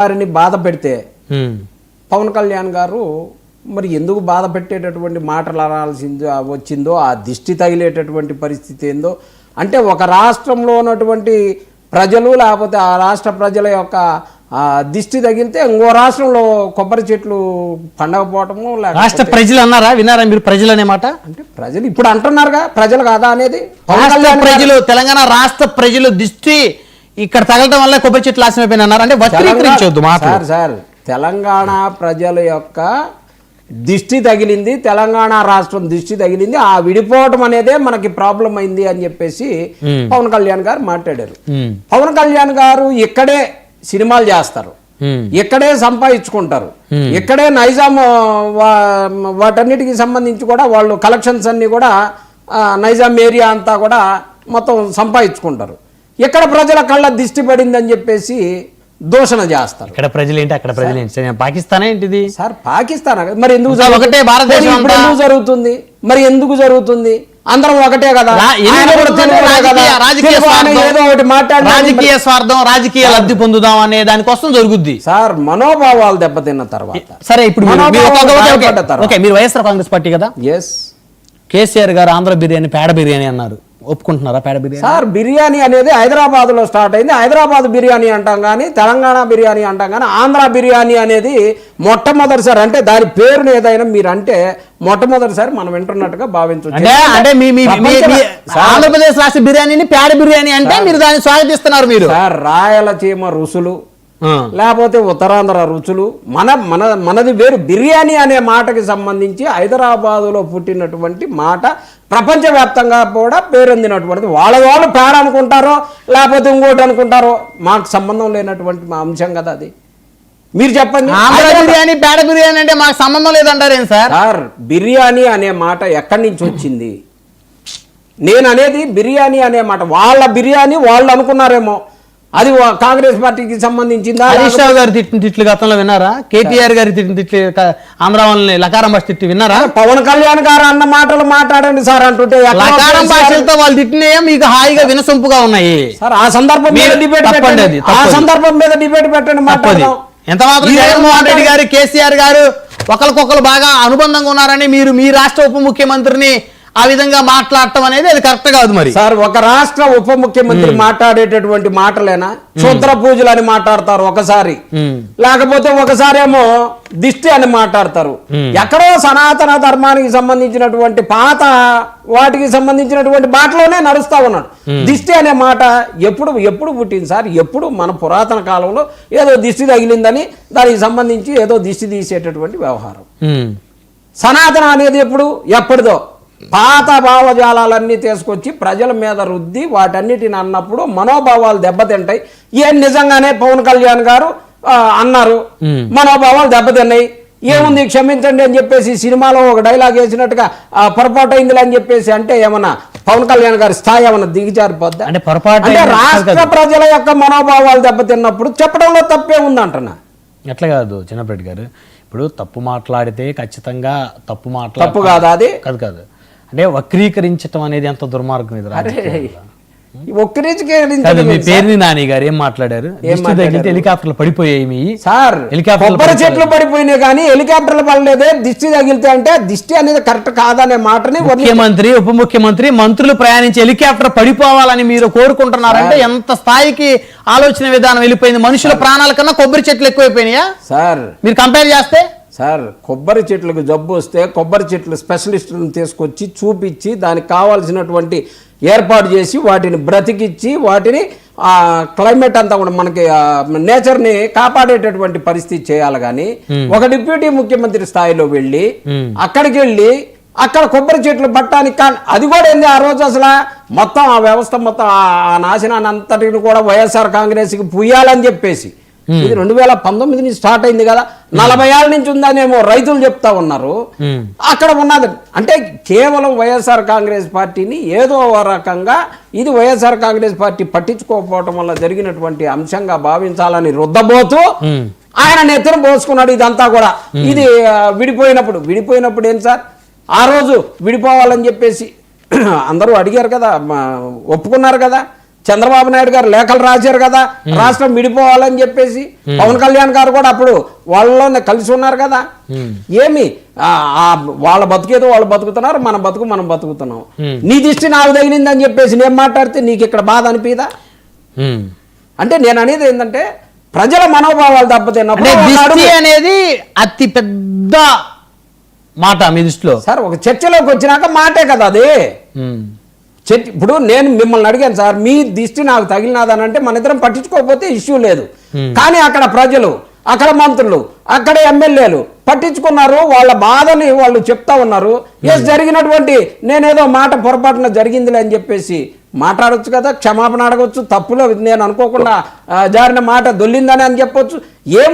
వారిని బాధ పెడితే పవన్ కళ్యాణ్ గారు మరి ఎందుకు బాధ పెట్టేటటువంటి మాటలు అనాల్సింది వచ్చిందో, ఆ దిష్టి తగిలేటటువంటి పరిస్థితి ఏందో, అంటే ఒక రాష్ట్రంలో ఉన్నటువంటి ప్రజలు లేకపోతే ఆ రాష్ట్ర ప్రజల యొక్క దిష్టి తగిలితే ఇంకో రాష్ట్రంలో కొబ్బరి చెట్లు పండకపోవటము. రాష్ట్ర ప్రజలు అన్నారా, విన్నారా మీరు ప్రజలు అనే మాట? అంటే ప్రజలు ఇప్పుడు అంటున్నారుగా, ప్రజలు కాదా అనేది. ప్రజలు, తెలంగాణ రాష్ట్ర ప్రజలు దిష్టి ఇక్కడ తగలటం వల్ల కొబ్బరి చెట్లు నాశనం అయిపోయిన అన్నారు. అంటే వక్రీకరించొద్దు మాట. సార్ తెలంగాణ ప్రజల యొక్క దిష్టి తగిలింది, తెలంగాణ రాష్ట్రం దిష్టి తగిలింది, ఆ విడిపోవటం అనేదే మనకి ప్రాబ్లం అయింది అని చెప్పేసి పవన్ కళ్యాణ్ గారు మాట్లాడారు. పవన్ కళ్యాణ్ గారు ఇక్కడే సినిమాలు చేస్తారు, ఇక్కడే సంపాదించుకుంటారు, ఇక్కడే నైజాం వాటన్నిటికి సంబంధించి కూడా వాళ్ళు కలెక్షన్స్ అన్ని కూడా నైజాం ఏరియా అంతా కూడా మొత్తం సంపాదించుకుంటారు. ఇక్కడ ప్రజల కళ్ళ దిష్టి పడింది అని చెప్పేసి దూషణ చేస్తారు. ఇక్కడ ప్రజలు ఏంటి, అక్కడ ప్రజలు ఏంటి? పాకిస్తాన్ ఏంటిది సార్? పాకిస్తాన్ మరి ఎందుకు ఒకటే భారతదేశం ఎందుకు జరుగుతుంది? మరి ఎందుకు జరుగుతుంది? అందరం ఒకటే కదా. రాజకీయ స్వార్థం, రాజకీయ లబ్ధి పొందుదాం అనే దానికోసం జరుగుద్ది సార్. మనోభావాలు దెబ్బతిన్న తర్వాత సరే, ఇప్పుడు మీరు వైఎస్ఆర్ కాంగ్రెస్ పార్టీ కదా. ఎస్. కేసీఆర్ గారు ఆంధ్ర బిర్యానీ పేడ బిర్యానీ అన్నారు, ఒప్పుకుంటున్నారా? పేడ బిర్యానీ సార్, బిర్యానీ అనేది హైదరాబాద్ లో స్టార్ట్ అయింది. హైదరాబాద్ బిర్యానీ అంటాం కానీ, తెలంగాణ బిర్యానీ అంటాం కానీ, ఆంధ్ర బిర్యానీ అనేది మొట్టమొదటిసారి, అంటే దాని పేరుని ఏదైనా మీరు అంటే మొట్టమొదటిసారి మనం వింటున్నట్టుగా భావించవచ్చు. అంటే ఆంధ్రప్రదేశ్ రాష్ట్ర బిర్యానీని పేడ బిర్యానీ అంటే మీరు దాన్ని స్వాగతిస్తున్నారు. మీరు సార్ రాయలసీమ రుసులు లేకపోతే ఉత్తరాంధ్ర రుచులు, మనది వేరు. బిర్యానీ అనే మాటకి సంబంధించి హైదరాబాదులో పుట్టినటువంటి మాట ప్రపంచవ్యాప్తంగా కూడా పేరొందినటువంటిది. వాళ్ళు పేడ అనుకుంటారో లేకపోతే ఇంకోటి అనుకుంటారో మాకు సంబంధం లేనటువంటి మా అంశం కదా అది. మీరు చెప్పండి. బిర్యానీ పేడ బిర్యానీ అంటే మాకు సంబంధం లేదంటారేం సార్? సార్, బిర్యానీ అనే మాట ఎక్కడి నుంచి వచ్చింది? నేను అనేది బిర్యానీ అనే మాట వాళ్ళ బిర్యానీ వాళ్ళు అనుకున్నారేమో, అది కాంగ్రెస్ పార్టీకి సంబంధించిందా? హరీష్ రావు గారు తిట్టిన తిట్లు గతంలో విన్నారా? కేటీఆర్ గారి తిట్టిన తిట్లు, ఆంధ్ర వాళ్ళని లకారం భాష తిట్టి విన్నారా? పవన్ కళ్యాణ్ గారు అన్న మాటలు మాట్లాడండి సార్ అంటుంటే లకారం భాషలతో వాళ్ళు తిట్టినయే మీకు హాయిగా వినసొంపుగా ఉన్నాయి సార్. ఆ సందర్భం మీద డిబేట్ పెట్టండి, ఆ సందర్భం మీద డిబేట్ పెట్టండి. ఎంత మాత్రం జగన్మోహన్ రెడ్డి గారు, కేసీఆర్ గారు ఒకరికొకరు బాగా అనుబంధంగా ఉన్నారని మీరు మీ రాష్ట్ర ఉప ముఖ్యమంత్రిని ఆ విధంగా మాట్లాడటం అనేది అది కరెక్ట్ కాదు. మరి సార్, ఒక రాష్ట్ర ఉప ముఖ్యమంత్రి మాట్లాడేటటువంటి మాటలేనా? క్షుద్ర పూజలు అని మాట్లాడతారు ఒకసారి, లేకపోతే ఒకసారి ఏమో దిష్టి అని మాట్లాడతారు. ఎక్కడో సనాతన ధర్మానికి సంబంధించినటువంటి పాత వాటికి సంబంధించినటువంటి మాటలోనే నడుస్తా ఉన్నాడు. దిష్టి అనే మాట ఎప్పుడు పుట్టింది సార్? ఎప్పుడు మన పురాతన కాలంలో ఏదో దిష్టి తగిలిందని దానికి సంబంధించి ఏదో దిష్టి తీసేటటువంటి వ్యవహారం. సనాతన అనేది ఎప్పటిదో పాత భావజాలన్నీ తీసుకొచ్చి ప్రజల మీద రుద్ది వాటన్నిటిని అన్నప్పుడు మనోభావాలు దెబ్బతింటాయి. ఏం నిజంగానే పవన్ కళ్యాణ్ గారు అన్నారు, మనోభావాలు దెబ్బతిన్నాయి. ఏముంది క్షమించండి అని చెప్పేసి సినిమాలో ఒక డైలాగ్ వేసినట్టుగా పొరపాటు అయింది అని చెప్పేసి అంటే ఏమన్నా పవన్ కళ్యాణ్ గారి స్థాయి ఏమన్నా దిగజారిపోద్దా? అంటే రాష్ట్ర ప్రజల యొక్క మనోభావాలు దెబ్బతిన్నప్పుడు చెప్పడంలో తప్పే ఉంది అంటున్నా. ఎట్లా కాదు చిన్నప్పటి గారు, ఇప్పుడు తప్పు మాట్లాడితే ఖచ్చితంగా తప్పు కాదా? అది కాదు. అంటే వక్రీకరించడం అనేది ఎంత దుర్మార్గం ఇది. మీ పేరుని నాని గారు ఏం మాట్లాడారు? హెలికాప్టర్లు పడిపోయాయి సార్. కొబ్బరి చెట్లు పడిపోయినాయి కానీ హెలికాప్టర్లు పడలేదే. దిష్టి తగిలితే అంటే దిష్టి అనేది కరెక్ట్ కాదనే మాటని ముఖ్యమంత్రి, ఉప ముఖ్యమంత్రి, మంత్రులు ప్రయాణించి హెలికాప్టర్ పడిపోవాలని మీరు కోరుకుంటున్నారంటే ఎంత స్థాయికి ఆలోచన విధానం వెళ్ళిపోయింది. మనుషుల ప్రాణాల కన్నా కొబ్బరి చెట్లు ఎక్కువైపోయినాయా సార్? మీరు కంపేర్ చేస్తే సార్, కొబ్బరి చెట్లకు జబ్బు వస్తే కొబ్బరి చెట్లు స్పెషలిస్టులను తీసుకొచ్చి చూపించి దానికి కావాల్సినటువంటి ఏర్పాటు చేసి వాటిని బ్రతికిచ్చి వాటిని క్లైమేట్ అంతా కూడా మనకి నేచర్ని కాపాడేటటువంటి పరిస్థితి చేయాలి. కానీ ఒక డిప్యూటీ ముఖ్యమంత్రి స్థాయిలో వెళ్ళి అక్కడ కొబ్బరి చెట్లు పట్టడానికి అది కూడా ఏంది ఆ రోజు అసలు మొత్తం ఆ వ్యవస్థ మొత్తం ఆ నాశనాన్ని అంతటిని కూడా వైఎస్ఆర్ కాంగ్రెస్కి పుయ్యాలని చెప్పేసి ఇది 2019 నుంచి స్టార్ట్ అయింది కదా, 40 ఏళ్ళ నుంచి ఉందనేమో రైతులు చెప్తా ఉన్నారు. అక్కడ ఉన్నది అంటే కేవలం వైఎస్ఆర్ కాంగ్రెస్ పార్టీని ఏదో రకంగా ఇది వైఎస్ఆర్ కాంగ్రెస్ పార్టీ పట్టించుకోకపోవటం వల్ల జరిగినటువంటి అంశంగా భావించాలని రుద్దబోతూ ఆయన నెత్తిన పోసుకున్నాడు. ఇదంతా కూడా ఇది విడిపోయినప్పుడు ఏం సార్, ఆ రోజు విడిపోవాలని చెప్పేసి అందరూ అడిగారు కదా, ఒప్పుకున్నారు కదా. చంద్రబాబు నాయుడు గారు లేఖలు రాశారు కదా రాష్ట్రం విడిపోవాలని చెప్పేసి. పవన్ కళ్యాణ్ గారు కూడా అప్పుడు వాళ్ళలోనే కలిసి ఉన్నారు కదా. ఏమి వాళ్ళ బతుకేదో వాళ్ళు బతుకుతున్నారు, మన బతుకు మనం బతుకుతున్నాం. నీ దిష్టి నాకు తగిలిందని చెప్పేసి నేను మాట్లాడితే నీకు ఇక్కడ బాధ అనిపిదా? అంటే నేను అనేది ఏంటంటే ప్రజల మనోభావాలు దెబ్బతిన్నప్పుడు అనేది అతి పెద్ద మాట మీ దృష్టిలో. సార్ ఒక చర్చలోకి వచ్చినాక మాటే కదా అది. ఇప్పుడు నేను మిమ్మల్ని అడిగాను సార్, మీ దిష్టి నాకు తగిలినాదని అంటే మన ఇద్దరం పట్టించుకోకపోతే ఇష్యూ లేదు. కానీ అక్కడ ప్రజలు, అక్కడ మంత్రులు, అక్కడ ఎమ్మెల్యేలు పట్టించుకున్నారు, వాళ్ళ బాధని వాళ్ళు చెప్తా ఉన్నారు. ఎస్ జరిగినటువంటి నేనేదో మాట పొరపాటున జరిగిందిలే అని చెప్పేసి మాట్లాడొచ్చు కదా, క్షమాపణ అడగొచ్చు, తప్పులో నేను అనుకోకుండా జారిన మాట దొల్లిందని అని చెప్పొచ్చు. ఏం